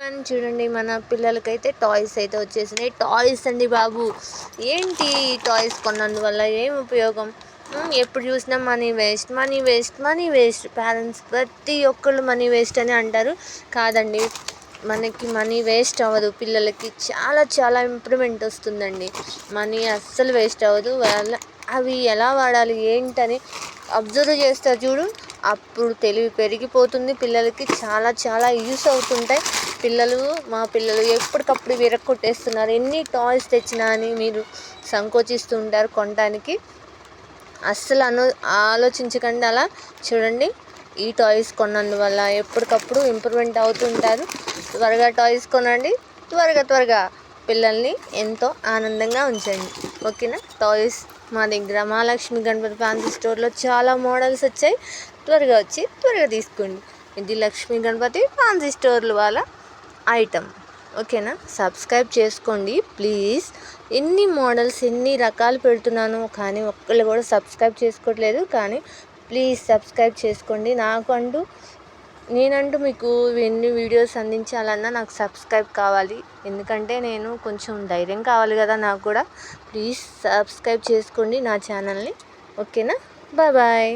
కానీ చూడండి మన పిల్లలకైతే టాయ్స్ అయితే వచ్చేసినాయి. టాయ్స్ అండి బాబు, ఏంటి టాయ్స్ కొన్నందువల్ల ఏం ఉపయోగం? ఎప్పుడు చూసినా money waste, money waste, money waste. Parents ప్రతి ఒక్కళ్ళు మనీ వేస్ట్ అని అంటారు. కాదండి, మనకి మనీ వేస్ట్ అవ్వదు. పిల్లలకి చాలా చాలా ఇంప్రూవ్మెంట్ వస్తుందండి. మనీ అస్సలు వేస్ట్ అవ్వదు. అవి ఎలా వాడాలి ఏంటని అబ్జర్వ్ చేస్తారు చూడు, అప్పుడు తెలివి పెరిగిపోతుంది. పిల్లలకి చాలా చాలా యూస్ అవుతుంటాయి. మా పిల్లలు ఎప్పటికప్పుడు విరక్కొట్టేస్తున్నారు. ఎన్ని టాయ్స్ తెచ్చినా అని మీరు సంకోచిస్తూ ఉంటారు కొనడానికి. అస్సలు ఆలోచించకండి. అలా చూడండి, ఈ టాయ్స్ కొన్నందువల్ల ఎప్పటికప్పుడు ఇంప్రూవ్మెంట్ అవుతుంటారు. త్వరగా టాయ్స్ కొనండి. త్వరగా పిల్లల్ని ఎంతో ఆనందంగా ఉంచండి. ఓకేనా? టాయ్స్ మా దగ్గర మహాలక్ష్మి గణపతి ఫ్యాన్సీ స్టోర్లో చాలా మోడల్స్ వచ్చాయి. త్వరగా వచ్చి త్వరగా తీసుకోండి. ఇది లక్ష్మీ గణపతి ఫ్యాన్సీ స్టోర్లు వాళ్ళ ఐటమ్. ఓకేనా? సబ్స్క్రైబ్ చేసుకోండి ప్లీజ్. ఎన్ని మోడల్స్ ఎన్ని రకాలు పెడుతున్నాను, కానీ ఒక్కళ్ళు కూడా సబ్స్క్రైబ్ చేసుకోవట్లేదు. కానీ ప్లీజ్ సబ్స్క్రైబ్ చేసుకోండి. నేనంటూ మీకు ఎన్ని వీడియోస్ అందించాలన్నా నాకు సబ్స్క్రైబ్ కావాలి. ఎందుకంటే నేను కొంచెం ధైర్యం కావాలి కదా నాకు కూడా. ప్లీజ్ సబ్స్క్రైబ్ చేసుకోండి నా ఛానల్ని. ఓకేనా? బాయ్.